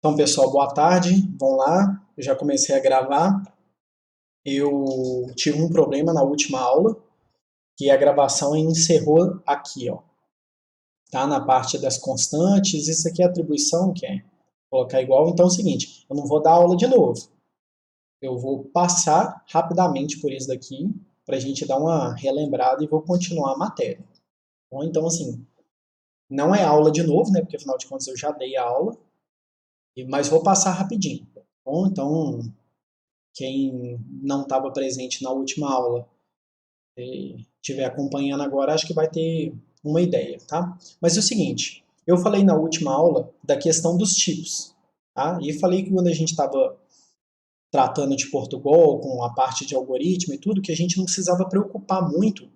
Então, pessoal, boa tarde. Vamos lá. Eu já comecei a gravar. Eu tive um problema na última aula, que a gravação encerrou aqui, ó. Tá na parte das constantes. Isso aqui é atribuição, que é colocar igual. Então é o seguinte, eu não vou dar aula de novo. Eu vou passar rapidamente por isso daqui, para a gente dar uma relembrada e vou continuar a matéria. Bom, então, assim, não é aula de novo, né? Porque afinal de contas eu já dei a aula, mas vou passar rapidinho. Bom, então, quem não estava presente na última aula e estiver acompanhando agora, acho que vai ter uma ideia, tá? Mas é o seguinte, eu falei na última aula da questão dos tipos, tá? E falei que quando a gente estava tratando de Portugal, com a parte de algoritmo e tudo, que a gente não precisava preocupar muito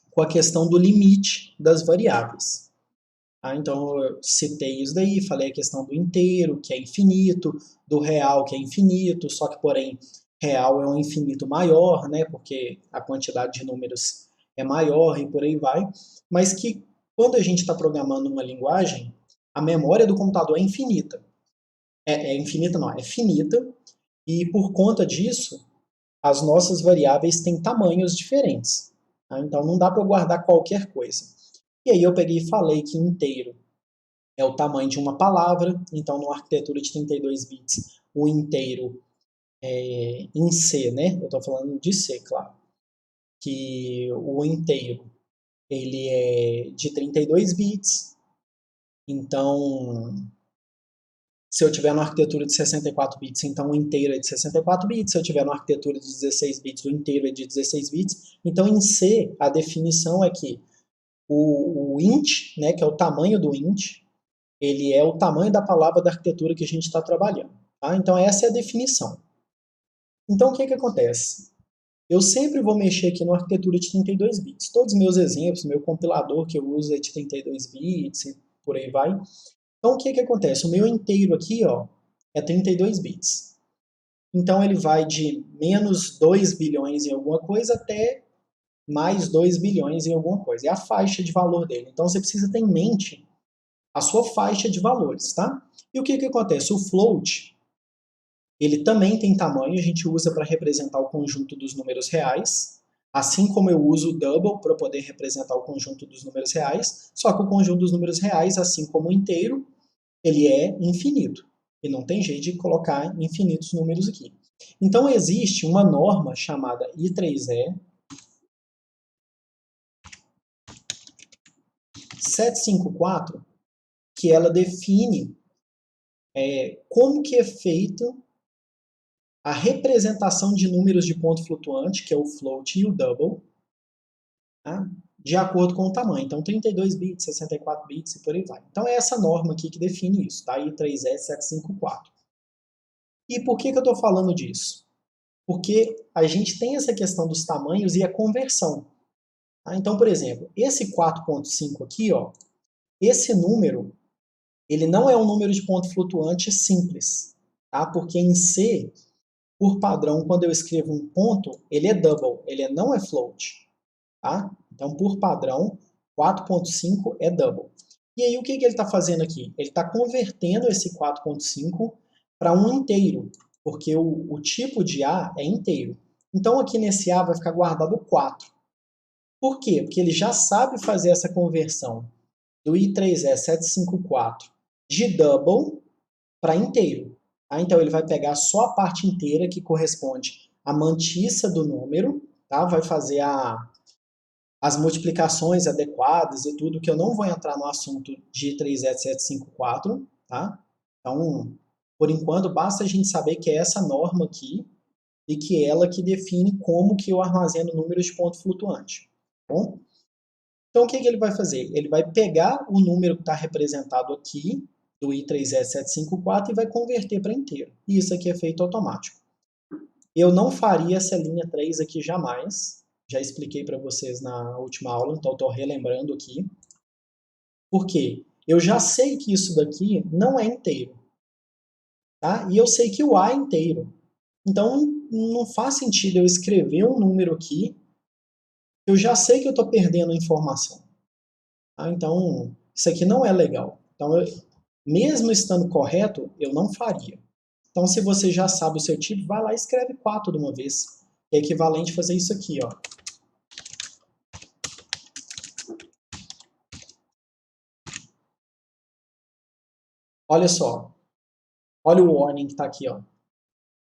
com a questão do limite das variáveis. Então eu citei isso daí, falei a questão do inteiro, que é infinito, do real, que é infinito, só que, porém, real é um infinito maior, né, porque a quantidade de números é maior e por aí vai, mas que quando a gente está programando uma linguagem, a memória do computador é infinita. É infinita não, é finita, e por conta disso, as nossas variáveis têm tamanhos diferentes. Tá? Então não dá para eu guardar qualquer coisa. E aí eu peguei e falei que inteiro é o tamanho de uma palavra, então numa arquitetura de 32 bits, o inteiro em C, né? Eu estou falando de C, claro. Que o inteiro ele é de 32 bits, então se eu tiver numa arquitetura de 64 bits, então o inteiro é de 64 bits, se eu tiver numa arquitetura de 16 bits, o inteiro é de 16 bits, então em C a definição é que o int, né, que é o tamanho do int, ele é o tamanho da palavra da arquitetura que a gente está trabalhando. Tá? Então essa é a definição. Então o que, que acontece? Eu sempre vou mexer aqui na arquitetura de 32 bits. Todos os meus exemplos, meu compilador que eu uso é de 32 bits e por aí vai. Então o que, que acontece? O meu inteiro aqui ó, é 32 bits. Então ele vai de menos 2 bilhões em alguma coisa até mais 2 bilhões em alguma coisa. É a faixa de valor dele. Então você precisa ter em mente a sua faixa de valores, tá? E o que, que acontece? O float, ele também tem tamanho, a gente usa para representar o conjunto dos números reais, assim como eu uso o double para poder representar o conjunto dos números reais, só que o conjunto dos números reais, assim como o inteiro, ele é infinito. E não tem jeito de colocar infinitos números aqui. Então existe uma norma chamada I3E 754, que ela define como que é feito a representação de números de ponto flutuante, que é o float e o double, tá? De acordo com o tamanho. Então, 32 bits, 64 bits e por aí vai. Então, é essa norma aqui que define isso, tá? I3E754. E por que, que eu estou falando disso? Porque a gente tem essa questão dos tamanhos e a conversão. Tá? Então, por exemplo, esse 4.5 aqui, ó, esse número, ele não é um número de ponto flutuante simples, tá? Porque em C, por padrão, quando eu escrevo um ponto, ele é double, ele não é float. Tá? Então, por padrão, 4.5 é double. E aí, o que, que ele está fazendo aqui? Ele está convertendo esse 4.5 para um inteiro, porque o tipo de A é inteiro. Então, aqui nesse A vai ficar guardado 4. Por quê? Porque ele já sabe fazer essa conversão do I3E754 de double para inteiro. Tá? Então, ele vai pegar só a parte inteira que corresponde à mantiça do número, tá? Vai fazer as multiplicações adequadas e tudo, que eu não vou entrar no assunto de 3E754, tá? Então, por enquanto, basta a gente saber que é essa norma aqui e que é ela que define como que eu armazeno números de ponto flutuante. Tá bom? Então, o que, que ele vai fazer? Ele vai pegar o número que está representado aqui, do I3E754, e vai converter para inteiro. E isso aqui é feito automático. Eu não faria essa linha 3 aqui jamais. Já expliquei para vocês na última aula, então estou relembrando aqui. Por quê? Eu já sei que isso daqui não é inteiro. Tá? E eu sei que o A é inteiro. Então não faz sentido eu escrever um número aqui. Eu já sei que eu estou perdendo informação. Tá? Então isso aqui não é legal. Então Mesmo estando correto, eu não faria. Então, se você já sabe o seu tipo, vai lá e escreve 4 de uma vez. É equivalente a fazer isso aqui, ó. Olha só. Olha o warning que está aqui, ó.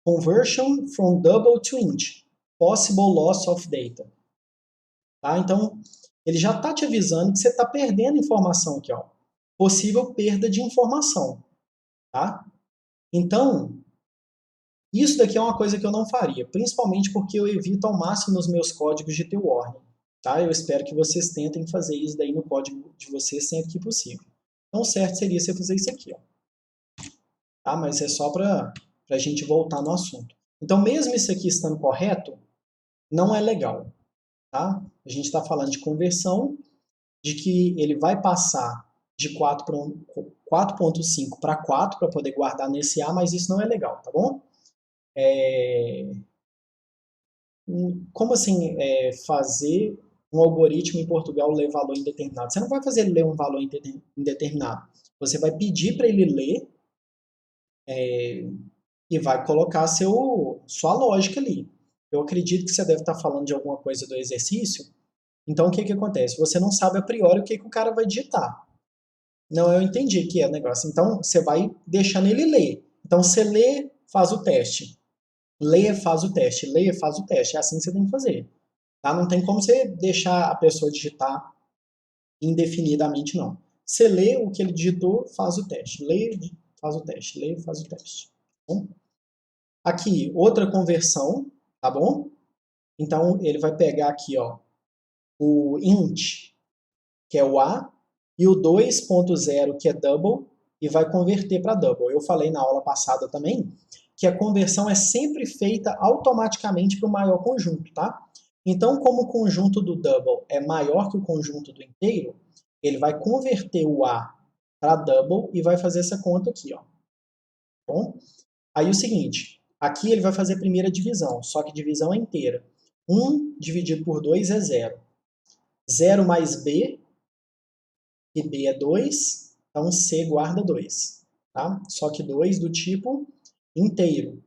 Conversion from double to int. Possible loss of data. Tá? Então, ele já está te avisando que você está perdendo informação aqui, ó. Possível perda de informação. Tá? Então, isso daqui é uma coisa que eu não faria, principalmente porque eu evito ao máximo nos meus códigos de ter warning. Tá? Eu espero que vocês tentem fazer isso daí no código de vocês sempre que possível. Então, o certo seria você fazer isso aqui, ó. Tá? Mas é só para a gente voltar no assunto. Então, mesmo isso aqui estando correto, não é legal. Tá? A gente está falando de conversão, de que ele vai passar de 4.5 para 4 para poder guardar nesse A, mas isso não é legal, tá bom? Como assim fazer um algoritmo em Portugal ler valor indeterminado? Você não vai fazer ele ler um valor indeterminado. Você vai pedir para ele ler e vai colocar sua lógica ali. Eu acredito que você deve estar falando de alguma coisa do exercício. Então, o que acontece? Você não sabe a priori o que o cara vai digitar. Não, eu entendi que é o negócio. Então, você vai deixando ele ler. Então, você lê, faz o teste. Lê, faz o teste. Lê, faz o teste. É assim que você tem que fazer. Tá? Não tem como você deixar a pessoa digitar indefinidamente, não. Você lê o que ele digitou, faz o teste. Lê, faz o teste. Lê, faz o teste. Tá bom? Aqui, outra conversão, tá bom? Então, ele vai pegar aqui, ó, o int, que é o A, e o 2.0, que é double, e vai converter para double. Eu falei na aula passada também que a conversão é sempre feita automaticamente para o maior conjunto, tá? Então, como o conjunto do double é maior que o conjunto do inteiro, ele vai converter o A para double e vai fazer essa conta aqui, ó. Bom? Aí o seguinte, aqui ele vai fazer a primeira divisão, só que divisão é inteira. 1 dividido por 2 é 0. 0 mais B, e B é 2, então C guarda 2. Tá? Só que 2 do tipo inteiro,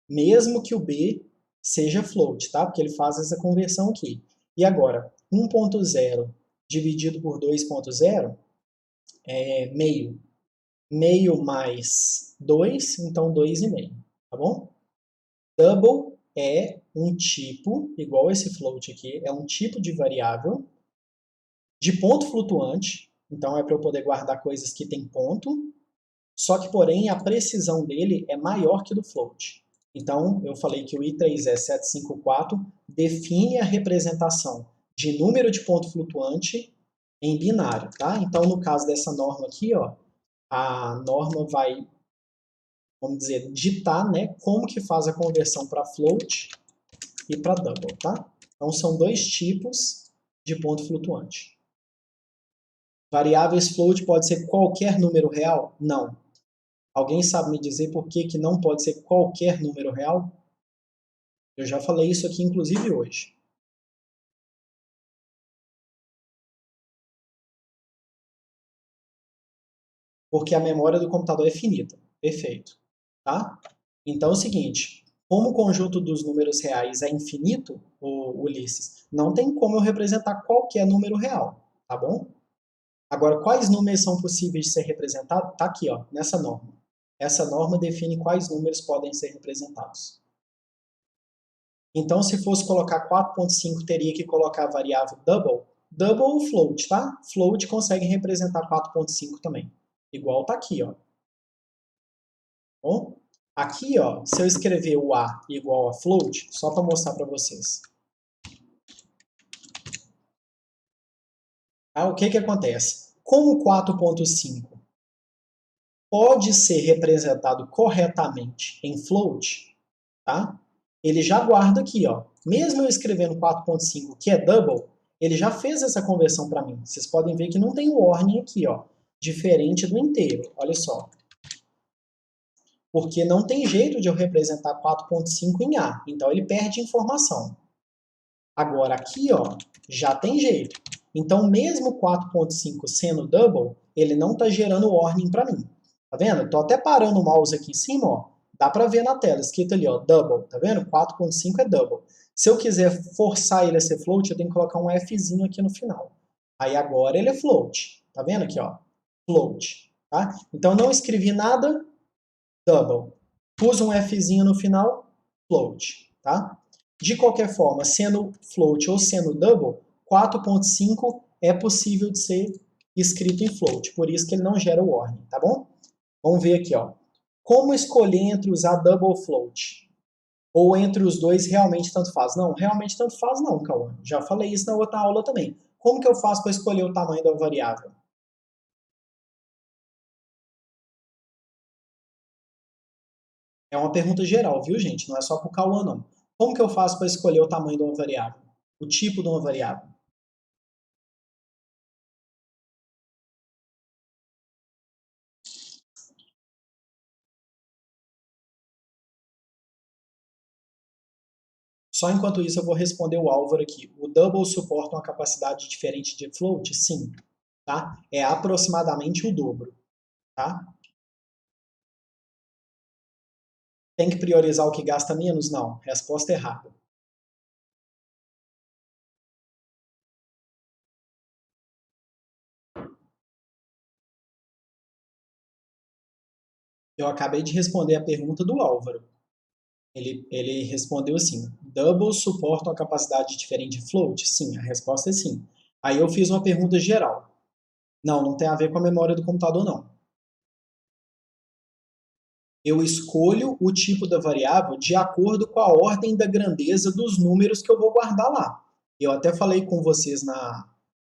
mesmo que o B seja float, tá? Porque ele faz essa conversão aqui. E agora, 1.0 dividido por 2.0 é meio. Meio mais 2, então 2,5, tá bom? Double é um tipo, igual esse float aqui, é um tipo de variável de ponto flutuante, então é para eu poder guardar coisas que tem ponto, só que, porém, a precisão dele é maior que do float. Então, eu falei que o I3E754 define a representação de número de ponto flutuante em binário, tá? Então, no caso dessa norma aqui, ó, a norma vai, vamos dizer, ditar, né, como que faz a conversão para float e para double, tá? Então, são dois tipos de ponto flutuante. Variáveis float pode ser qualquer número real? Não. Alguém sabe me dizer por que não pode ser qualquer número real? Eu já falei isso aqui, inclusive, hoje. Porque a memória do computador é finita. Perfeito. Tá? Então é o seguinte, como o conjunto dos números reais é infinito, Ulisses, não tem como eu representar qualquer número real. Tá bom? Agora, quais números são possíveis de ser representados? Tá aqui, ó, nessa norma. Essa norma define quais números podem ser representados. Então, se fosse colocar 4.5, teria que colocar a variável double. Double ou float, tá? Float consegue representar 4.5 também. Igual tá aqui, ó. Bom, aqui, ó, se eu escrever o A igual a float, só para mostrar para vocês. O que acontece? Como 4.5 pode ser representado corretamente em float, tá? Ele já guarda aqui, ó. Mesmo eu escrevendo 4.5, que é double, ele já fez essa conversão para mim. Vocês podem ver que não tem warning aqui, ó, diferente do inteiro. Olha só. Porque não tem jeito de eu representar 4.5 em A, então ele perde informação. Agora aqui, ó, já tem jeito. Então mesmo 4.5 sendo double, ele não está gerando warning para mim. Tá vendo? Tô até parando o mouse aqui em cima, ó. Dá para ver na tela, escrito ali, ó, double, tá vendo? 4.5 é double. Se eu quiser forçar ele a ser float, eu tenho que colocar um Fzinho aqui no final. Aí agora ele é float. Tá vendo aqui, ó? Float. Tá? Então não escrevi nada, double. Pus um Fzinho no final, float. Tá? De qualquer forma, sendo float ou sendo double, 4.5 é possível de ser escrito em float. Por isso que ele não gera warning, tá bom? Vamos ver aqui, ó. Como escolher entre usar double float? Ou entre os dois realmente tanto faz? Não, realmente tanto faz não, Cauã. Já falei isso na outra aula também. Como que eu faço para escolher o tamanho da variável? É uma pergunta geral, viu, gente? Não é só para o Cauã, não. Como que eu faço para escolher o tamanho de uma variável? O tipo de uma variável? Só enquanto isso eu vou responder o Álvaro aqui. O double suporta uma capacidade diferente de float? Sim. Tá? É aproximadamente o dobro. Tá? Tem que priorizar o que gasta menos? Não. Resposta errada. Eu acabei de responder a pergunta do Álvaro. Ele respondeu assim: double suporta uma capacidade diferente de float? Sim, a resposta é sim. Aí eu fiz uma pergunta geral. Não, não tem a ver com a memória do computador, não. Eu escolho o tipo da variável de acordo com a ordem da grandeza dos números que eu vou guardar lá. Eu até falei com vocês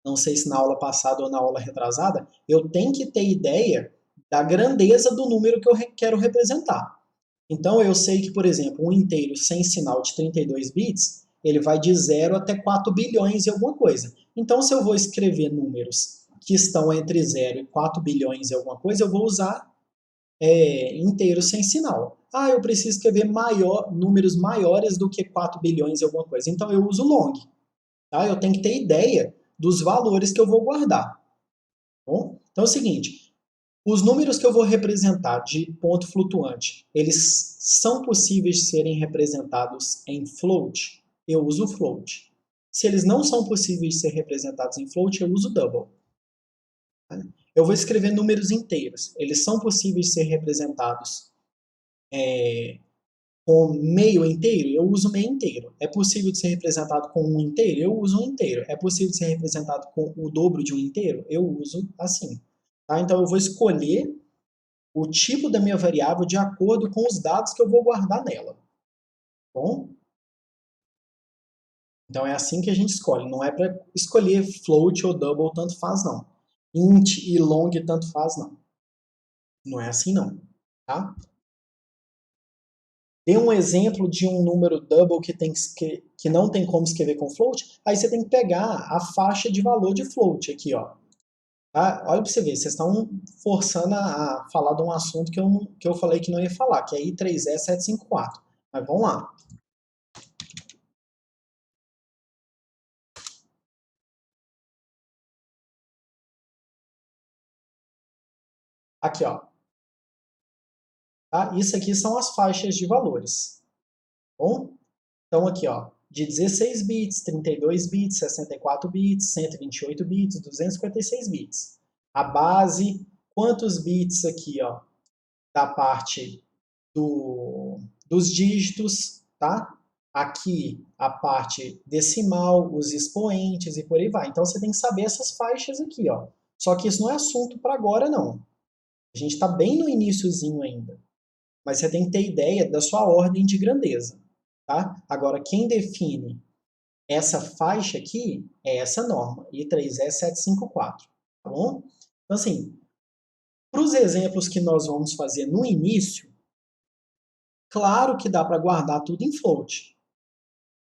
não sei se na aula passada ou na aula retrasada, eu tenho que ter ideia da grandeza do número que eu quero representar. Então eu sei que, por exemplo, um inteiro sem sinal de 32 bits, ele vai de 0 até 4 bilhões e alguma coisa. Então se eu vou escrever números que estão entre 0 e 4 bilhões e alguma coisa, eu vou usar inteiro sem sinal. Ah, eu preciso escrever números maiores do que 4 bilhões e alguma coisa. Então eu uso long. Tá? Eu tenho que ter ideia dos valores que eu vou guardar. Bom? Então é o seguinte, os números que eu vou representar de ponto flutuante, eles são possíveis de serem representados em float? Eu uso float. Se eles não são possíveis de ser representados em float, eu uso double. Eu vou escrever números inteiros. Eles são possíveis de ser representados com meio inteiro? Eu uso meio inteiro. É possível de ser representado com um inteiro? Eu uso um inteiro. É possível de ser representado com o dobro de um inteiro? Eu uso assim. Tá? Então eu vou escolher o tipo da minha variável de acordo com os dados que eu vou guardar nela. Bom? Então é assim que a gente escolhe. Não é para escolher float ou double, tanto faz não. Int e long, tanto faz não. Não é assim não. Tá? Dê um exemplo de um número double que não tem como escrever com float, aí você tem que pegar a faixa de valor de float aqui, ó. Tá? Olha para você ver, vocês estão forçando a falar de um assunto que eu falei que não ia falar, que é I3E754. Mas vamos lá. Aqui, ó. Tá? Isso aqui são as faixas de valores. Bom? Então aqui, ó, de 16 bits, 32 bits, 64 bits, 128 bits, 256 bits. A base, quantos bits aqui, ó, da parte dos dígitos, tá? Aqui a parte decimal, os expoentes e por aí vai. Então você tem que saber essas faixas aqui, ó. Só que isso não é assunto para agora, não. A gente está bem no iniciozinho ainda. Mas você tem que ter ideia da sua ordem de grandeza, tá? Agora, quem define essa faixa aqui é essa norma, I3E754, tá bom? Então, assim, para os exemplos que nós vamos fazer no início, claro que dá para guardar tudo em float,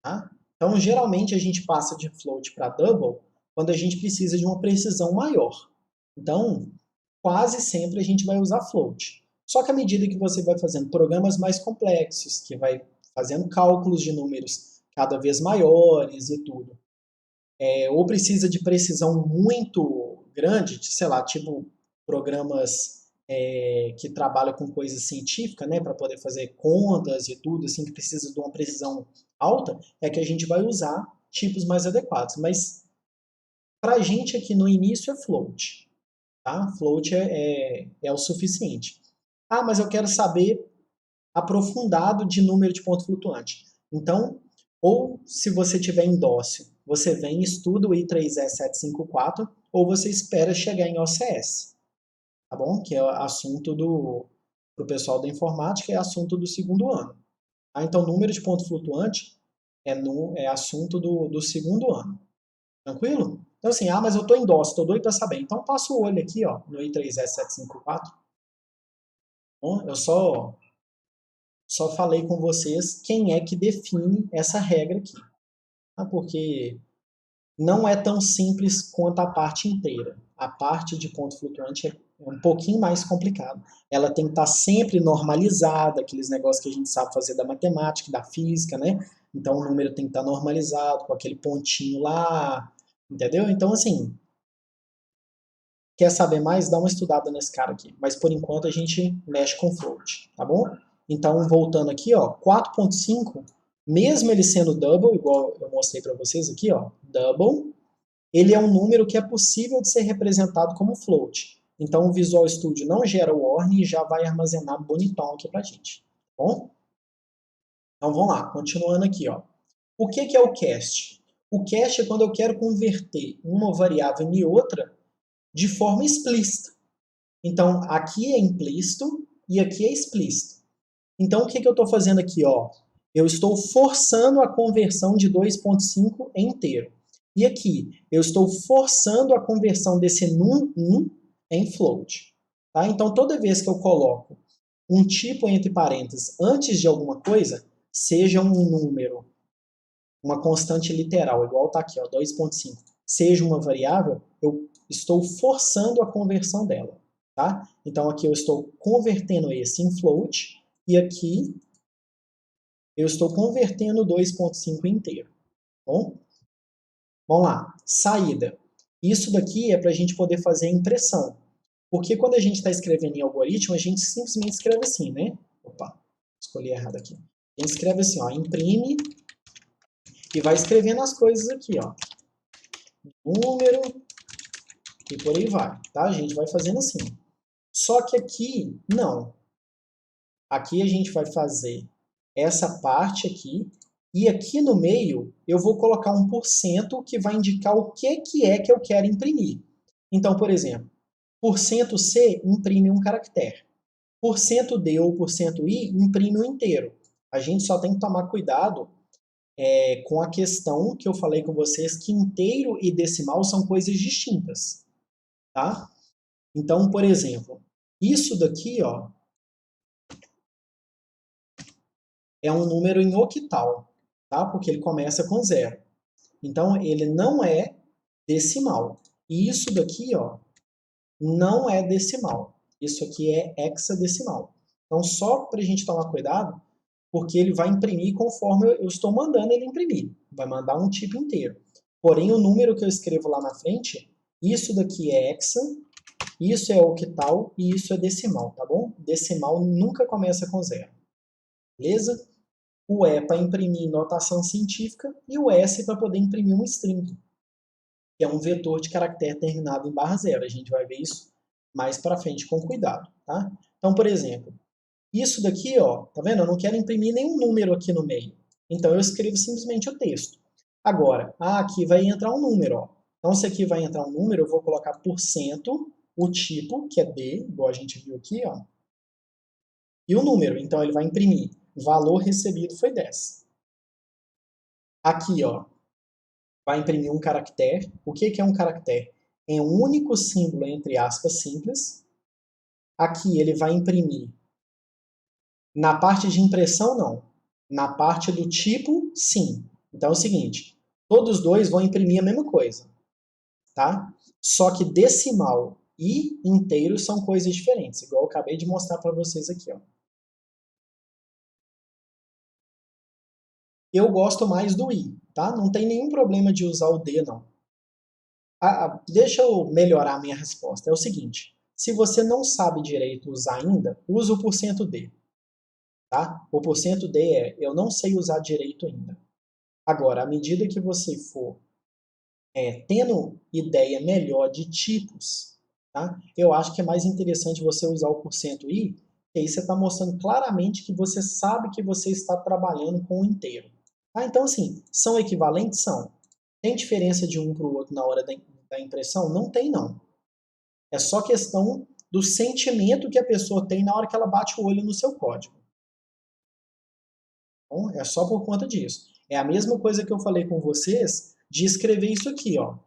tá? Então, geralmente, a gente passa de float para double quando a gente precisa de uma precisão maior. Então, quase sempre a gente vai usar float. Só que à medida que você vai fazendo programas mais complexos, que vai fazendo cálculos de números cada vez maiores e tudo, ou precisa de precisão muito grande, sei lá, tipo programas que trabalha com coisa científica, né, para poder fazer contas e tudo, assim, que precisa de uma precisão alta, é que a gente vai usar tipos mais adequados. Mas para a gente aqui no início é float, tá? Float é o suficiente. Ah, mas eu quero saber aprofundado de número de ponto flutuante. Então, ou se você tiver em DOSIO, você vem e estuda o I3E754, ou você espera chegar em OCS, tá bom? Que é assunto pro pessoal da informática, é assunto do segundo ano. Tá? Então, número de ponto flutuante é assunto do segundo ano. Tranquilo? Então, assim, mas eu estou em DOS, estou doido para saber. Então, passa o olho aqui, ó, no I3E754. Bom, eu só falei com vocês quem é que define essa regra aqui. Tá? Porque não é tão simples quanto a parte inteira. A parte de ponto flutuante é um pouquinho mais complicado. Ela tem que estar sempre normalizada, aqueles negócios que a gente sabe fazer da matemática, da física, né? Então o número tem que estar normalizado, com aquele pontinho lá, entendeu? Então, assim, quer saber mais? Dá uma estudada nesse cara aqui. Mas por enquanto a gente mexe com float, tá bom? Então, voltando aqui, ó, 4.5, mesmo ele sendo double, igual eu mostrei para vocês aqui, ó, double, ele é um número que é possível de ser representado como float. Então o Visual Studio não gera o warning e já vai armazenar bonitão aqui pra gente. Tá bom? Então vamos lá, continuando aqui. Ó. O que é o cast? O cast é quando eu quero converter uma variável em outra de forma explícita. Então aqui é implícito e aqui é explícito. Então o que eu estou fazendo aqui? Ó? Eu estou forçando a conversão de 2.5 em inteiro. E aqui, eu estou forçando a conversão desse num em float. Tá? Então, toda vez que eu coloco um tipo entre parênteses antes de alguma coisa, seja um número, uma constante literal, igual está aqui, 2.5, seja uma variável, eu estou forçando a conversão dela. Tá? Então, aqui eu estou convertendo esse em float, e aqui eu estou convertendo 2.5 inteiro. Bom? Vamos lá, saída. Isso daqui é para a gente poder fazer a impressão. Porque quando a gente está escrevendo em algoritmo, a gente simplesmente escreve assim, né? Opa, escolhi errado aqui. A gente escreve assim, ó, imprime e vai escrevendo as coisas aqui, ó. Número e por aí vai, tá? A gente vai fazendo assim. Só que aqui, não. Aqui a gente vai fazer essa parte aqui e aqui no meio eu vou colocar 1% que vai indicar o que é que eu quero imprimir. Então, por exemplo, %C imprime um caractere. %D ou %I imprime um inteiro. A gente só tem que tomar cuidado com a questão que eu falei com vocês, que inteiro e decimal são coisas distintas. Tá? Então, por exemplo, isso daqui ó, é um número em octal, tá? Porque ele começa com 0. Então, ele não é decimal. E isso daqui ó, não é decimal. Isso aqui é hexadecimal. Então, só para a gente tomar cuidado, porque ele vai imprimir conforme eu estou mandando ele imprimir. Vai mandar um tipo inteiro. Porém, o número que eu escrevo lá na frente, isso daqui é hexa, isso é octal e isso é decimal, tá bom? Decimal nunca começa com 0. Beleza? O E para imprimir notação científica e o S para poder imprimir um string, que é um vetor de caractere terminado em /0. A gente vai ver isso mais para frente com cuidado, tá? Então, por exemplo, isso daqui, ó, tá vendo? Eu não quero imprimir nenhum número aqui no meio. Então eu escrevo simplesmente o texto. Agora, aqui vai entrar um número, ó. Então se aqui vai entrar um número, eu vou colocar %, o tipo, que é D, igual a gente viu aqui, ó. E o número, então ele vai imprimir. Valor recebido foi 10. Aqui, ó, vai imprimir um caractere. O que é um caractere? É um único símbolo, entre aspas, simples. Aqui ele vai imprimir. Na parte de impressão, não. Na parte do tipo, sim. Então é o seguinte, todos dois vão imprimir a mesma coisa, tá? Só que decimal e inteiro são coisas diferentes, igual eu acabei de mostrar para vocês aqui, ó. Eu gosto mais do i, tá? Não tem nenhum problema de usar o d, não. Deixa eu melhorar a minha resposta. É o seguinte, Se você não sabe direito usar ainda, usa o %d. Tá? O %d é, eu não sei usar direito ainda. Agora, à medida que você for tendo ideia melhor de tipos, tá? Eu acho que é mais interessante você usar o %i, que aí você está mostrando claramente que você sabe que você está trabalhando com o inteiro. Tá? Então, assim, são equivalentes? São. Tem diferença de um para o outro na hora da impressão? Não tem, não. É só questão do sentimento que a pessoa tem na hora que ela bate o olho no seu código. Bom, é só por conta disso. É a mesma coisa que eu falei com vocês de escrever isso aqui, ó.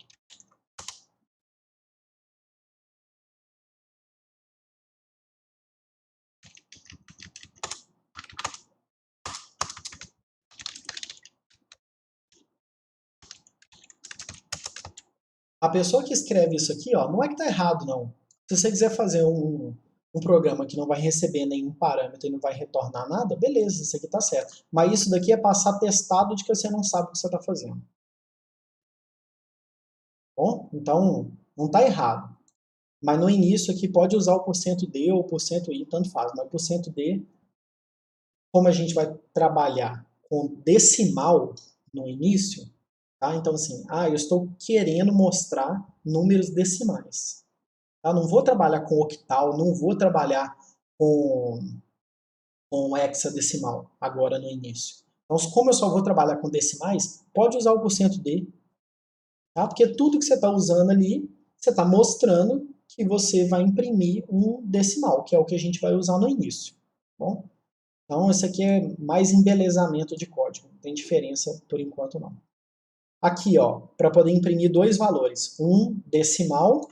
A pessoa que escreve isso aqui, ó, não é que está errado, não. Se você quiser fazer um programa que não vai receber nenhum parâmetro e não vai retornar nada, beleza, isso aqui está certo. Mas isso daqui é passar testado de que você não sabe o que você está fazendo. Bom, então, não está errado. Mas no início aqui pode usar o %d ou o %i, tanto faz. Mas o %d, como a gente vai trabalhar com decimal no início, tá? Então assim, eu estou querendo mostrar números decimais. Tá? Não vou trabalhar com octal, não vou trabalhar com hexadecimal agora no início. Então, como eu só vou trabalhar com decimais, pode usar o %d, tá? Porque tudo que você está usando ali, você está mostrando que você vai imprimir um decimal, que é o que a gente vai usar no início. Bom? Então, isso aqui é mais embelezamento de código, não tem diferença por enquanto não. Aqui, ó, para poder imprimir dois valores, um decimal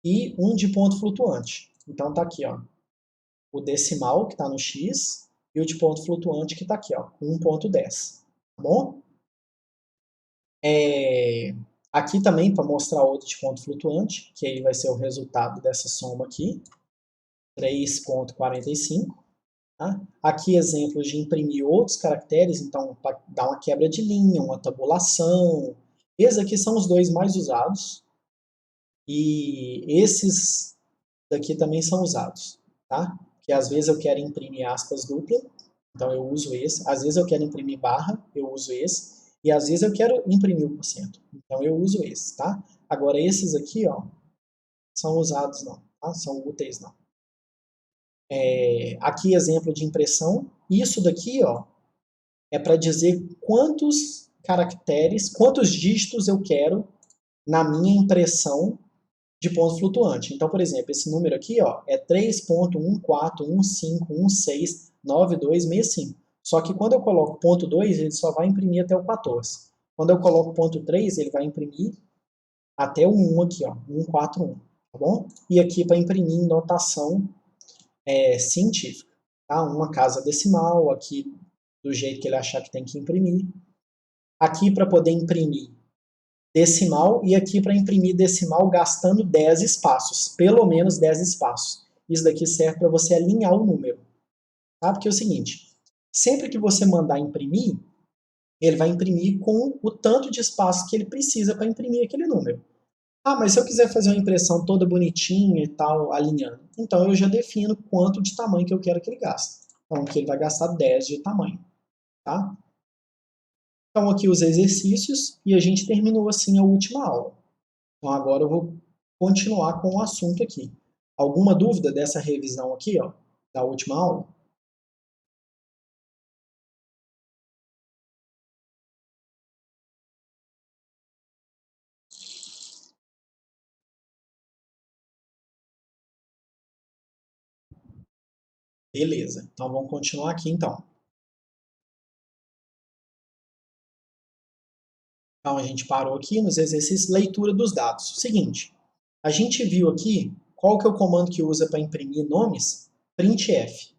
e um de ponto flutuante. Então tá aqui, ó, o decimal que está no x e o de ponto flutuante que está aqui, ó, 1.10, tá bom? Aqui também para mostrar outro de ponto flutuante, que aí vai ser o resultado dessa soma aqui, 3.45. Tá? Aqui exemplos de imprimir outros caracteres, então para dar uma quebra de linha, uma tabulação. Esses aqui são os dois mais usados e esses daqui também ssão usados, tá? Que às vezes eu quero imprimir aspas dupla, então eu uso esse. Às vezes eu quero imprimir barra, eu uso esse. E às vezes eu quero imprimir o %, então eu uso esse, tá? Agora esses aqui, ó, são usados não, tá? São úteis não. Aqui exemplo de impressão. Isso daqui, ó, é para dizer quantos caracteres, quantos dígitos eu quero na minha impressão de ponto flutuante. Então, por exemplo, esse número aqui, ó, é 3.1415169265. Só que quando eu coloco ponto 2, ele só vai imprimir até o 14. Quando eu coloco ponto 3, ele vai imprimir até o 1 aqui, ó, 141, tá bom? E aqui para imprimir em notação científica, tá? Uma casa decimal, aqui do jeito que ele achar que tem que imprimir. Aqui para poder imprimir decimal e aqui para imprimir decimal gastando 10 espaços, pelo menos 10 espaços. Isso daqui serve para você alinhar o número. Tá? Porque é o seguinte, sempre que você mandar imprimir, ele vai imprimir com o tanto de espaço que ele precisa para imprimir aquele número. Mas se eu quiser fazer uma impressão toda bonitinha e tal, alinhando, então eu já defino quanto de tamanho que eu quero que ele gaste. Então aqui ele vai gastar 10 de tamanho. Tá? Então aqui os exercícios e a gente terminou assim a última aula. Então agora eu vou continuar com o assunto aqui. Alguma dúvida dessa revisão aqui, ó, da última aula? Beleza, então vamos continuar aqui então. Então a gente parou aqui nos exercícios leitura dos dados. Seguinte, a gente viu aqui qual que é o comando que usa para imprimir nomes? Printf.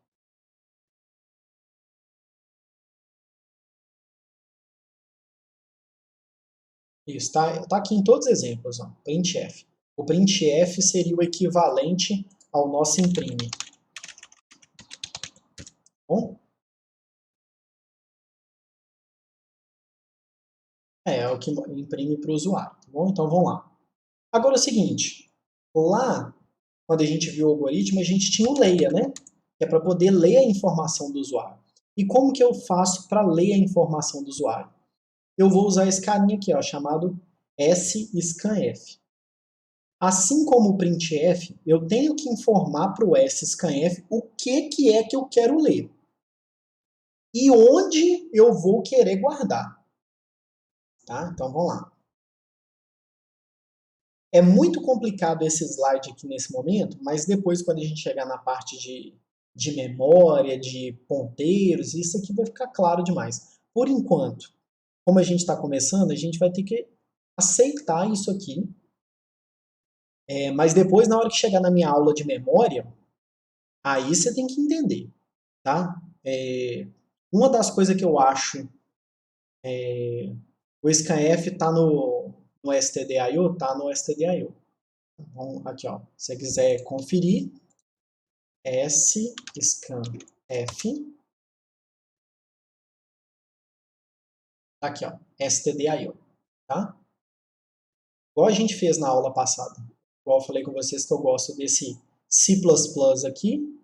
Isso, tá aqui em todos os exemplos, ó, printf. O printf seria o equivalente ao nosso imprime. Bom? É o que imprime para o usuário, tá bom? Então vamos lá. Agora é o seguinte, lá quando a gente viu o algoritmo, a gente tinha o leia, né? Que é para poder ler a informação do usuário. E como que eu faço para ler a informação do usuário? Eu vou usar esse carinha aqui, ó, chamado sScanf. Assim como o printf, eu tenho que informar para o sScanf o que é que eu quero ler e onde eu vou querer guardar. Tá? Então vamos lá. É muito complicado esse slide aqui nesse momento, mas depois quando a gente chegar na parte de memória, de ponteiros, isso aqui vai ficar claro demais. Por enquanto, como a gente está começando, a gente vai ter que aceitar isso aqui. Mas depois, na hora que chegar na minha aula de memória, aí você tem que entender, tá? Uma das coisas que eu acho, o scanf está no stdio, tá no stdio. Então, aqui, ó, se você quiser conferir, scanf, aqui, ó, stdio, tá? Igual a gente fez na aula passada. Igual eu falei com vocês que eu gosto desse C++ aqui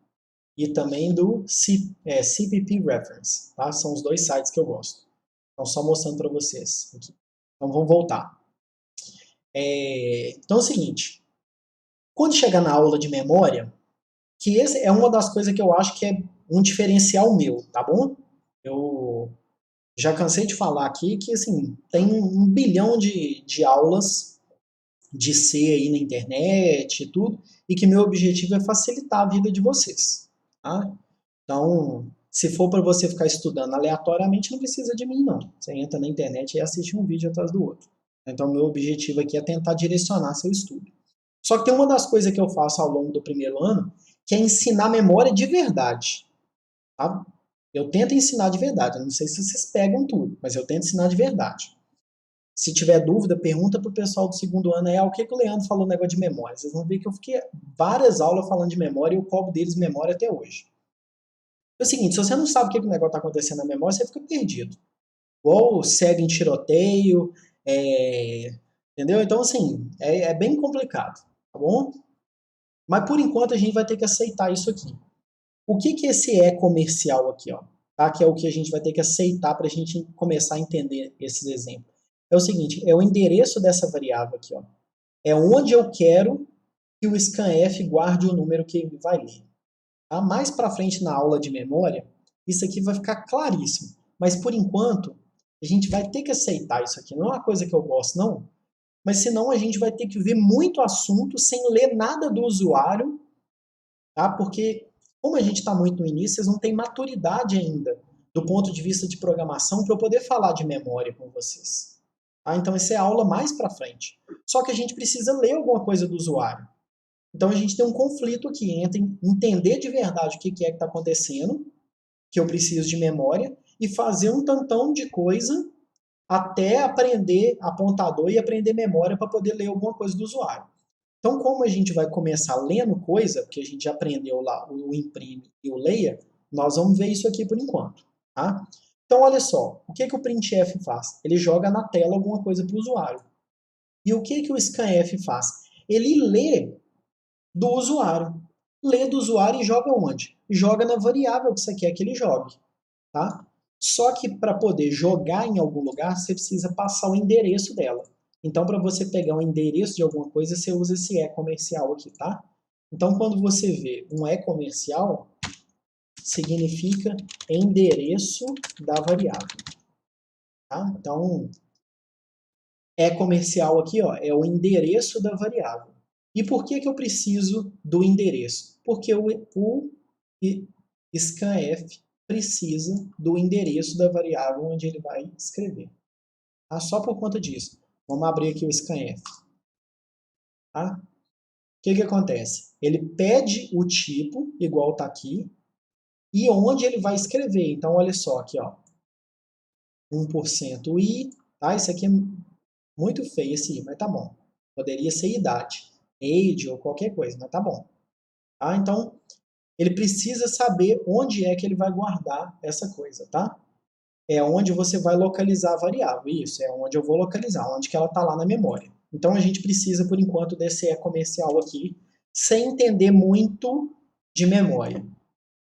e também do CPP Reference, tá? São os dois sites que eu gosto. Então, só mostrando para vocês aqui. Então, vamos voltar. Então, é o seguinte. Quando chegar na aula de memória, que essa é uma das coisas que eu acho que é um diferencial meu, tá bom? Eu já cansei de falar aqui que, assim, tem 1 bilhão de aulas de C aí na internet e tudo, e que meu objetivo é facilitar a vida de vocês, tá? Então, se for para você ficar estudando aleatoriamente, não precisa de mim, não. Você entra na internet e assiste um vídeo atrás do outro. Então, meu objetivo aqui é tentar direcionar seu estudo. Só que tem uma das coisas que eu faço ao longo do primeiro ano, que é ensinar memória de verdade. Tá? Eu tento ensinar de verdade. Eu não sei se vocês pegam tudo, mas eu tento ensinar de verdade. Se tiver dúvida, pergunta pro pessoal do segundo ano aí, o que o Leandro falou no negócio de memória. Vocês vão ver que eu fiquei várias aulas falando de memória e eu cobro deles memória até hoje. É o seguinte, se você não sabe o que o negócio está acontecendo na memória, você fica perdido. Ou segue em tiroteio, entendeu? Então, assim, é bem complicado, tá bom? Mas, por enquanto, a gente vai ter que aceitar isso aqui. O que é esse comercial aqui, ó? Tá? Que é o que a gente vai ter que aceitar para a gente começar a entender esses exemplos. É o seguinte, é o endereço dessa variável aqui, ó. É onde eu quero que o scanf guarde o número que ele vai ler. Tá? Mais para frente na aula de memória, isso aqui vai ficar claríssimo. Mas por enquanto, a gente vai ter que aceitar isso aqui. Não é uma coisa que eu gosto, não. Mas senão a gente vai ter que ver muito assunto sem ler nada do usuário, tá? Porque como a gente está muito no início, vocês não têm maturidade ainda do ponto de vista de programação para eu poder falar de memória com vocês. Tá? Então essa é a aula mais para frente. Só que a gente precisa ler alguma coisa do usuário. Então a gente tem um conflito aqui entre entender de verdade o que é que está acontecendo, que eu preciso de memória, e fazer um tantão de coisa até aprender apontador e aprender memória para poder ler alguma coisa do usuário. Então, como a gente vai começar lendo coisa, porque a gente já aprendeu lá o imprime e o leia, nós vamos ver isso aqui por enquanto. Tá? Então, olha só, o que o printf faz? Ele joga na tela alguma coisa para o usuário. E o que o scanf faz? Ele lê do usuário. Lê do usuário e joga onde? Joga na variável que você quer que ele jogue. Tá? Só que para poder jogar em algum lugar, você precisa passar o endereço dela. Então, para você pegar o endereço de alguma coisa, você usa esse comercial aqui, tá? Então, quando você vê um comercial, significa endereço da variável. Tá? Então, comercial aqui, ó, é o endereço da variável. E por que eu preciso do endereço? Porque o scanf precisa do endereço da variável onde ele vai escrever. Tá? Só por conta disso. Vamos abrir aqui o scanf. Tá? O que acontece? Ele pede o tipo, igual está aqui, e onde ele vai escrever. Então, olha só aqui, ó, 1% i, tá? Isso aqui é muito feio esse i, mas tá bom. Poderia ser idade, age ou qualquer coisa, mas tá bom. Tá? Então, ele precisa saber onde é que ele vai guardar essa coisa, tá? É onde você vai localizar a variável. Isso, é onde eu vou localizar, onde que ela está lá na memória. Então, a gente precisa, por enquanto, desse comercial aqui, sem entender muito de memória,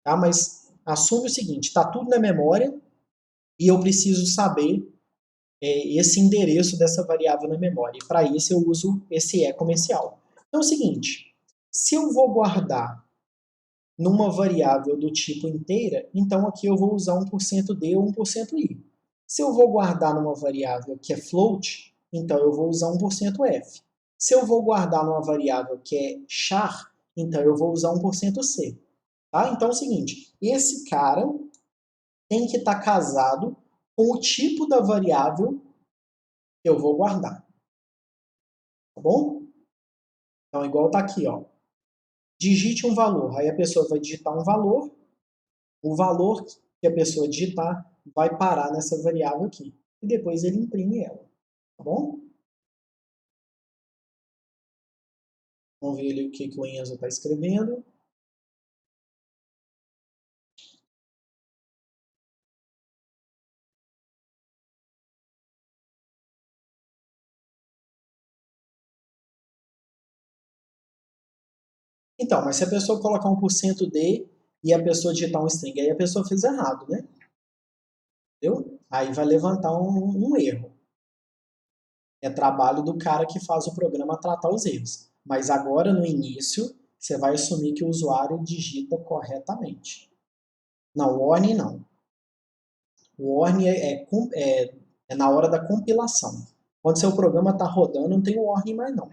tá? Mas assume o seguinte, está tudo na memória e eu preciso saber esse endereço dessa variável na memória. E para isso eu uso esse comercial. Então é o seguinte, se eu vou guardar numa variável do tipo inteira, então aqui eu vou usar 1%D ou 1%I. Se eu vou guardar numa variável que é float, então eu vou usar 1%F. Se eu vou guardar numa variável que é char, então eu vou usar 1%C. Tá? Então é o seguinte, esse cara tem que estar casado com o tipo da variável que eu vou guardar. Tá bom? Então, igual tá aqui, ó. Digite um valor. Aí a pessoa vai digitar um valor. O valor que a pessoa digitar vai parar nessa variável aqui. E depois ele imprime ela. Tá bom? Vamos ver ali o que o Enzo está escrevendo. Então, mas se a pessoa colocar 1%D e a pessoa digitar um string, aí a pessoa fez errado, né? Entendeu? Aí vai levantar um erro. É trabalho do cara que faz o programa tratar os erros. Mas agora, no início, você vai assumir que o usuário digita corretamente. Não, o warning não. O warning é na hora da compilação. Quando seu programa está rodando, não tem o warning mais não.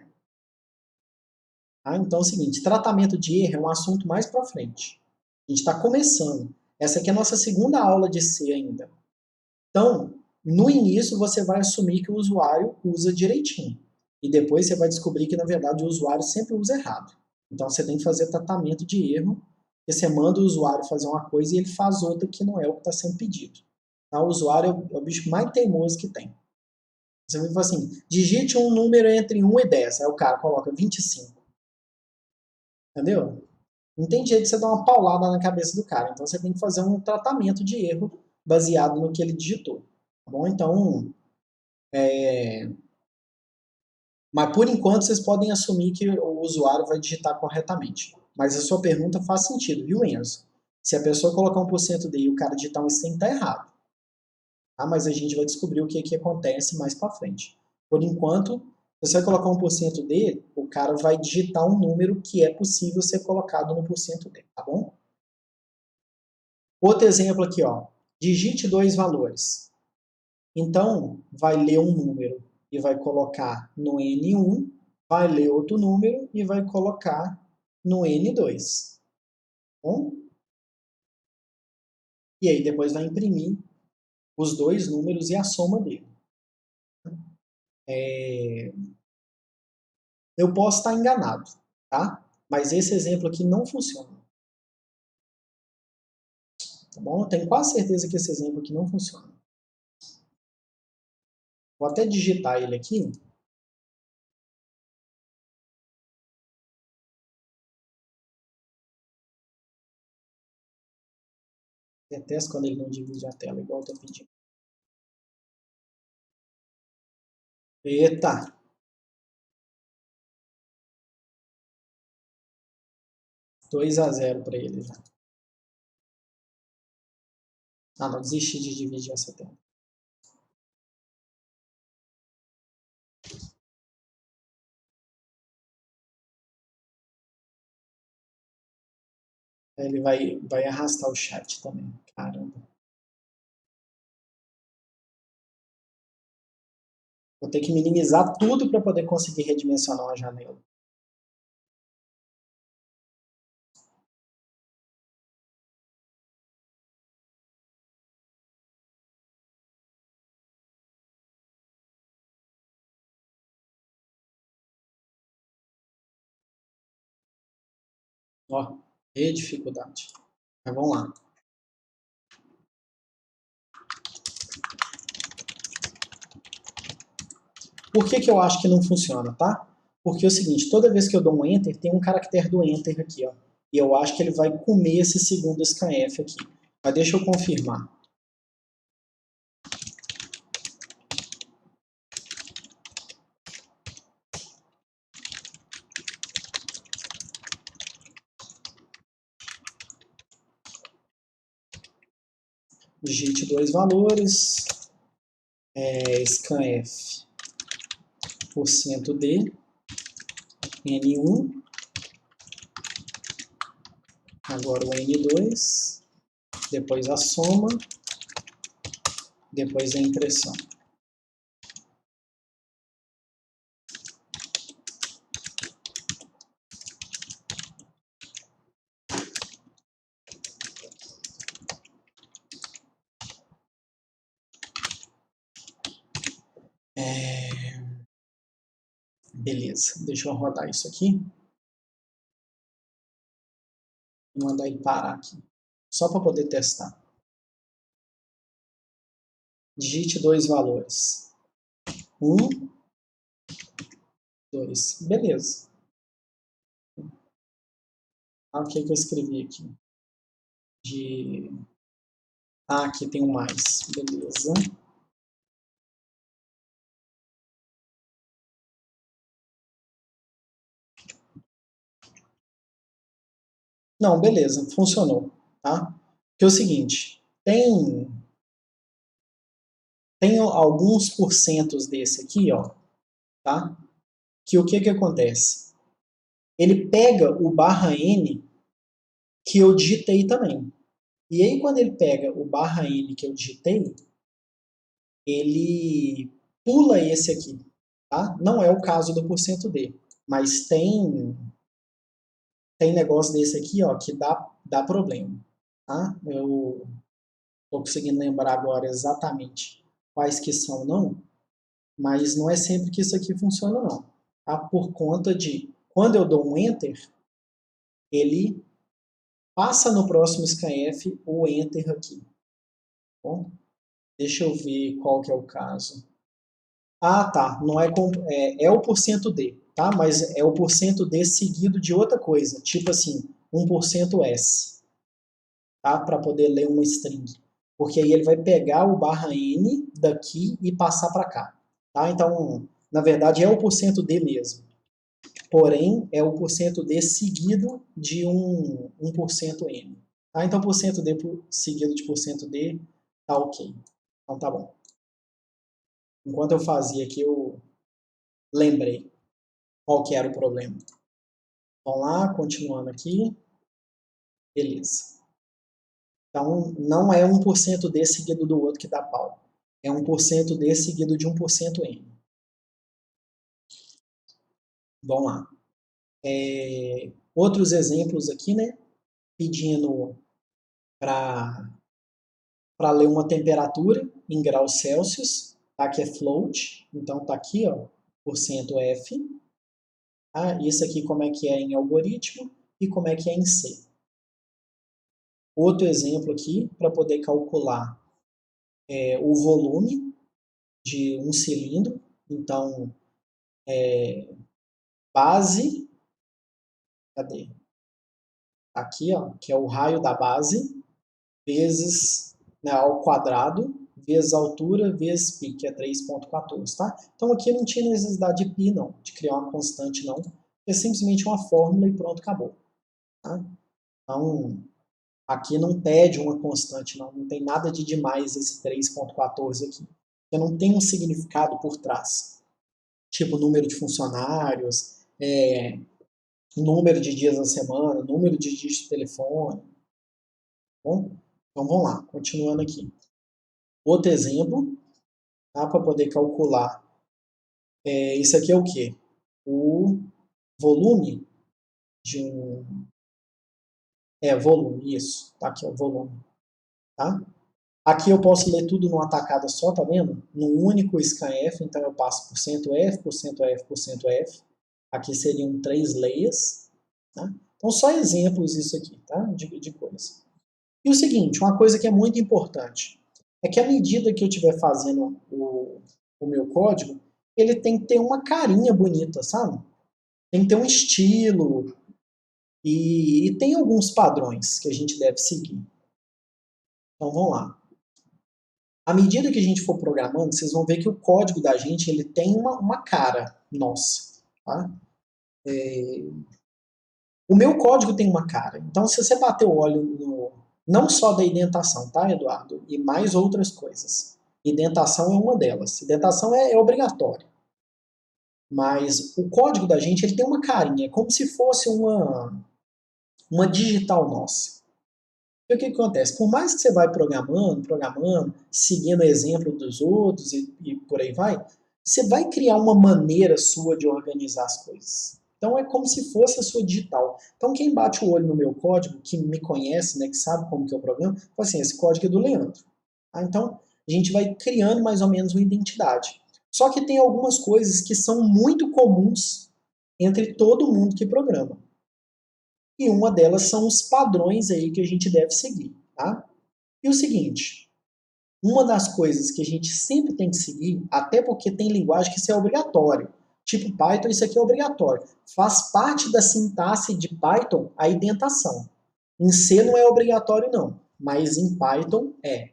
Tá? Então é o seguinte, tratamento de erro é um assunto mais para frente. A gente está começando. Essa aqui é a nossa segunda aula de C ainda. Então, no início, você vai assumir que o usuário usa direitinho. E depois você vai descobrir que, na verdade, o usuário sempre usa errado. Então, você tem que fazer tratamento de erro, porque você manda o usuário fazer uma coisa e ele faz outra que não é o que está sendo pedido. Tá? O usuário é o bicho mais teimoso que tem. Você vai falar assim, digite um número entre 1 e 10. Aí o cara coloca 25. Entendeu? Não tem jeito de você dar uma paulada na cabeça do cara. Então, você tem que fazer um tratamento de erro baseado no que ele digitou. Tá bom? Então, mas por enquanto vocês podem assumir que o usuário vai digitar corretamente. Mas a sua pergunta faz sentido, viu, Enzo? Se a pessoa colocar 1%D e o cara digitar um string, tá errado. Tá? Mas a gente vai descobrir o que acontece mais para frente. Por enquanto, se você vai colocar 1%D, o cara vai digitar um número que é possível ser colocado no %D, tá bom? Outro exemplo aqui, ó. Digite dois valores. Então, vai ler um número e vai colocar no N1, vai ler outro número e vai colocar no N2. Bom? E aí depois vai imprimir os dois números e a soma dele. Eu posso estar enganado, tá? Mas esse exemplo aqui não funciona. Tá bom? Eu tenho quase certeza que esse exemplo aqui não funciona. Vou até digitar ele aqui. Detesto quando ele não divide a tela, igual eu estou pedindo. Eita! 2-0 para ele já. Ah, não, desisti de dividir essa tela. Ele vai arrastar o chat também. Caramba. Vou ter que minimizar tudo para poder conseguir redimensionar uma janela. Ó, e dificuldade. Mas vamos lá. Por que eu acho que não funciona, tá? Porque é o seguinte, toda vez que eu dou um Enter, tem um caractere do Enter aqui, ó. E eu acho que ele vai comer esse segundo scanf aqui. Mas deixa eu confirmar. digite dois valores, scanf %d, N1, agora o N2, depois a soma, depois a impressão. Beleza, deixa eu rodar isso aqui. Vou mandar ele parar aqui, só para poder testar. Digite dois valores. 1, 2. Beleza. O que eu escrevi aqui? Aqui tem um mais. Beleza. Não, beleza, funcionou, tá? Que é o seguinte, tem alguns porcentos desse aqui, ó, tá? Que o que acontece? Ele pega o /n que eu digitei também. E aí quando ele pega o /n que eu digitei, ele pula esse aqui, tá? Não é o caso do %d, mas tem negócio desse aqui, ó, que dá problema, tá? Eu tô conseguindo lembrar agora exatamente quais que são, não, mas não é sempre que isso aqui funciona, não, tá? Por conta de, quando eu dou um Enter, ele passa no próximo scanf o Enter aqui. Bom, deixa eu ver qual que é o caso. Ah, tá, não é, é o %d, tá? Mas é o %d seguido de outra coisa, tipo assim, 1%s, tá? Para poder ler uma string. Porque aí ele vai pegar o /n daqui e passar para cá, tá? Então, na verdade, é o %d mesmo. Porém, é o %d seguido de um %n. Tá? Então, %d seguido de %d tá ok. Então, tá bom. Enquanto eu fazia aqui, eu lembrei qual que era o problema. Vamos lá, continuando aqui. Beleza. Então, não é 1%d seguido do outro que dá pau. É 1%d seguido de 1%n. Vamos lá. Outros exemplos aqui, né? Pedindo para ler uma temperatura em graus Celsius, tá? Que é float. Então, tá aqui, ó, %f. Tá? Isso aqui como é que é em algoritmo e como é que é em C. Outro exemplo aqui, para poder calcular o volume de um cilindro. Então, base, cadê? Aqui, ó, que é o raio da base, vezes, né, ao quadrado, vezes altura, vezes π, que é 3,14, tá? Então aqui não tinha necessidade de π, não, de criar uma constante, não. É simplesmente uma fórmula e pronto, acabou. Tá? Então, aqui não pede uma constante, não. Não tem nada de demais esse 3,14 aqui. Porque não tem um significado por trás. Tipo número de funcionários, número de dias na semana, número de dígitos de telefone. Bom, então vamos lá, continuando aqui. Outro exemplo, tá, para poder calcular. Isso aqui é o quê? O volume de um... volume, isso. Tá aqui, ó, volume. Tá? Aqui eu posso ler tudo numa tacada só, tá vendo? Num único scanf, então eu passo %f, %f, %f. Aqui seriam 3 layers. Tá? Então só exemplos isso aqui, tá? De coisa. E o seguinte, uma coisa que é muito importante, é que à medida que eu estiver fazendo o meu código, ele tem que ter uma carinha bonita, sabe? Tem que ter um estilo, e tem alguns padrões que a gente deve seguir. Então vamos lá. À medida que a gente for programando, vocês vão ver que o código da gente ele tem uma cara nossa. Tá? O meu código tem uma cara. Então, se você bater o olho Não só da indentação, tá, Eduardo? E mais outras coisas. Indentação é uma delas. Indentação é obrigatória. Mas o código da gente ele tem uma carinha, como se fosse uma digital nossa. E o que acontece? Por mais que você vai programando, seguindo o exemplo dos outros e por aí vai, você vai criar uma maneira sua de organizar as coisas. Então é como se fosse a sua digital. Então quem bate o olho no meu código, que me conhece, né, que sabe como que eu programo, fala assim, esse código é do Leandro. Ah, então a gente vai criando mais ou menos uma identidade. Só que tem algumas coisas que são muito comuns entre todo mundo que programa. E uma delas são os padrões aí que a gente deve seguir, tá? E o seguinte, uma das coisas que a gente sempre tem que seguir, até porque tem linguagem que isso é obrigatório, tipo Python, isso aqui é obrigatório. Faz parte da sintaxe de Python a indentação. Em C não é obrigatório não, mas em Python é.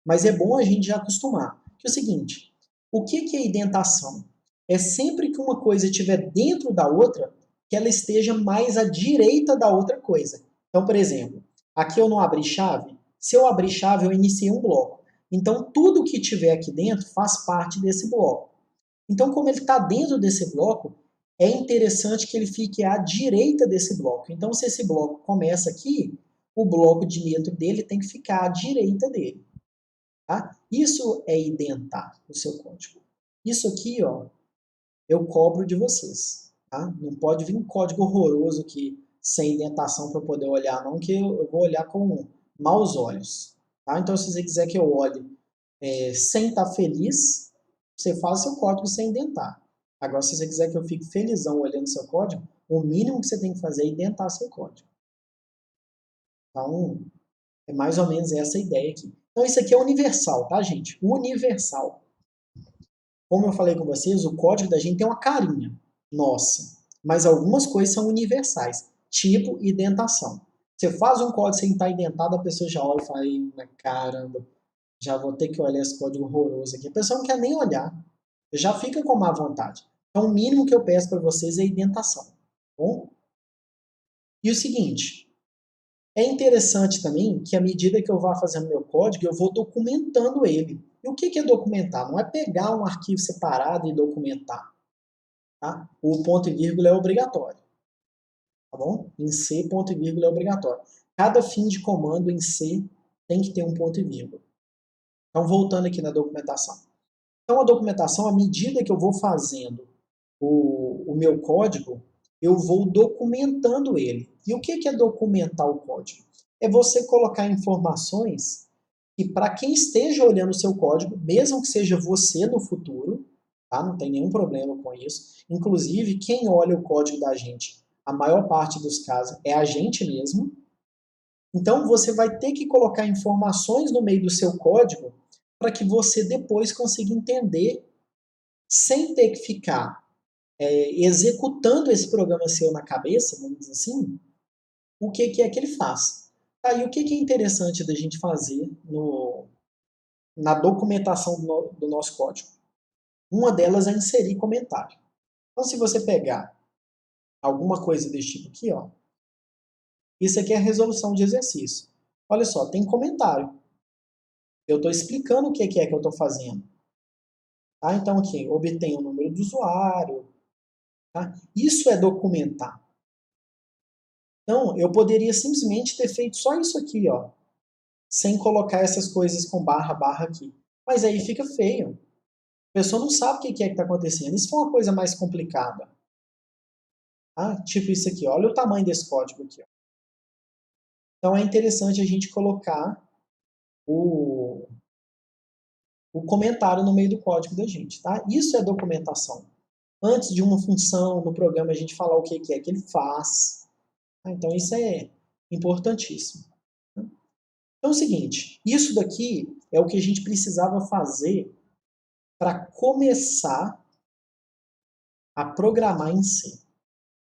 Mas é bom a gente já acostumar. Que é o seguinte, o que é indentação? É sempre que uma coisa estiver dentro da outra, que ela esteja mais à direita da outra coisa. Então, por exemplo, aqui eu não abri chave. Se eu abrir chave, eu iniciei um bloco. Então, tudo que tiver aqui dentro faz parte desse bloco. Então, como ele está dentro desse bloco, é interessante que ele fique à direita desse bloco. Então, se esse bloco começa aqui, o bloco de dentro dele tem que ficar à direita dele. Tá? Isso é identar o seu código. Isso aqui, ó, eu cobro de vocês. Tá? Não pode vir um código horroroso aqui sem indentação para eu poder olhar, não, que eu vou olhar com maus olhos. Tá? Então, se você quiser que eu olhe sem estar feliz, você faz seu código sem indentar. Agora, se você quiser que eu fique felizão olhando seu código, o mínimo que você tem que fazer é indentar seu código. Então, é mais ou menos essa a ideia aqui. Então, isso aqui é universal, tá, gente? Universal. Como eu falei com vocês, o código da gente tem uma carinha nossa, mas algumas coisas são universais, tipo indentação. Você faz um código sem estar indentado, a pessoa já olha e fala, caramba, já vou ter que olhar esse código horroroso aqui. A pessoa não quer nem olhar, já fica com má vontade. Então, o mínimo que eu peço para vocês é indentação. Tá bom? E o seguinte, é interessante também que à medida que eu vá fazendo meu código, eu vou documentando ele. E o que é documentar? Não é pegar um arquivo separado e documentar. Tá? O ponto e vírgula é obrigatório. Tá bom? Em C, ponto e vírgula é obrigatório. Cada fim de comando em C tem que ter um ponto e vírgula. Então, voltando aqui na documentação. Então, a documentação, à medida que eu vou fazendo o meu código, eu vou documentando ele. E o que é documentar o código? É você colocar informações que, para quem esteja olhando o seu código, mesmo que seja você no futuro, tá? Não tem nenhum problema com isso. Inclusive, quem olha o código da gente, a maior parte dos casos, é a gente mesmo. Então, você vai ter que colocar informações no meio do seu código para que você depois consiga entender sem ter que ficar executando esse programa seu na cabeça, vamos dizer assim, o que é que ele faz. Tá, e o que é interessante da gente fazer na documentação do nosso código? Uma delas é inserir comentário. Então, se você pegar alguma coisa desse tipo aqui, ó, isso aqui é a resolução de exercício. Olha só, tem comentário. Eu estou explicando o que é que eu estou fazendo. Tá? Então, aqui, obtém o número do usuário. Tá? Isso é documentar. Então, eu poderia simplesmente ter feito só isso aqui, ó, sem colocar essas coisas com barra, barra aqui. Mas aí fica feio. A pessoa não sabe o que é que está acontecendo. Isso foi uma coisa mais complicada. Tá? Tipo isso aqui, olha o tamanho desse código aqui. Ó. Então, é interessante a gente colocar o comentário no meio do código da gente. Tá? Isso é documentação. Antes de uma função no programa, a gente falar o que é que ele faz. Tá? Então, isso é importantíssimo. Então é o seguinte, isso daqui é o que a gente precisava fazer para começar a programar em C.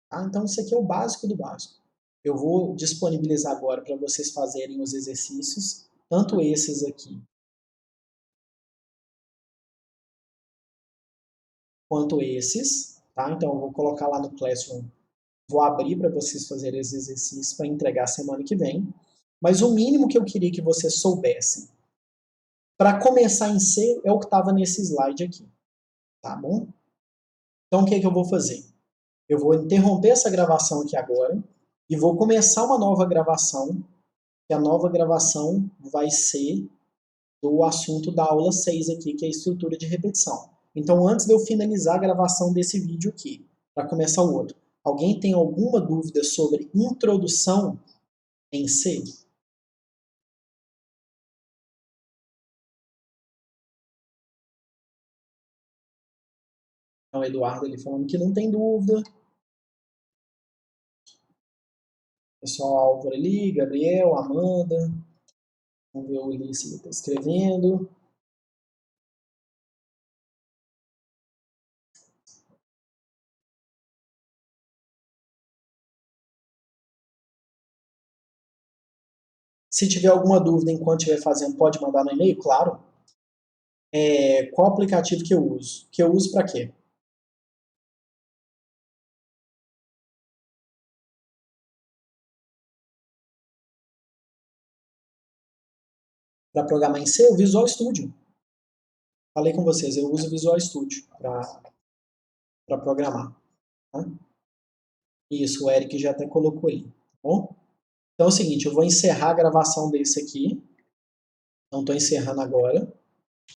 Tá? Então isso aqui é o básico do básico. Eu vou disponibilizar agora para vocês fazerem os exercícios, tanto esses aqui, quanto esses. Tá? Então eu vou colocar lá no Classroom, vou abrir para vocês fazerem esses exercícios para entregar semana que vem. Mas o mínimo que eu queria que vocês soubessem para começar em C é o que estava nesse slide aqui, tá bom? Então o que eu vou fazer? Eu vou interromper essa gravação aqui agora e vou começar uma nova gravação, que a nova gravação vai ser do assunto da aula 6 aqui, que é a estrutura de repetição. Então, antes de eu finalizar a gravação desse vídeo aqui, para começar o outro, alguém tem alguma dúvida sobre introdução em C? Então, Eduardo ele falando que não tem dúvida. Pessoal, Álvaro ali, Gabriel, Amanda. Vamos ver o Ulisses está escrevendo. Se tiver alguma dúvida enquanto estiver fazendo, pode mandar no e-mail, claro. Qual aplicativo que eu uso? Que eu uso para quê? Para programar em C, o Visual Studio. Falei com vocês, eu uso o Visual Studio para programar. Tá? Isso, o Eric já até colocou aí. Tá bom? Então é o seguinte, eu vou encerrar a gravação desse aqui. Não estou encerrando agora.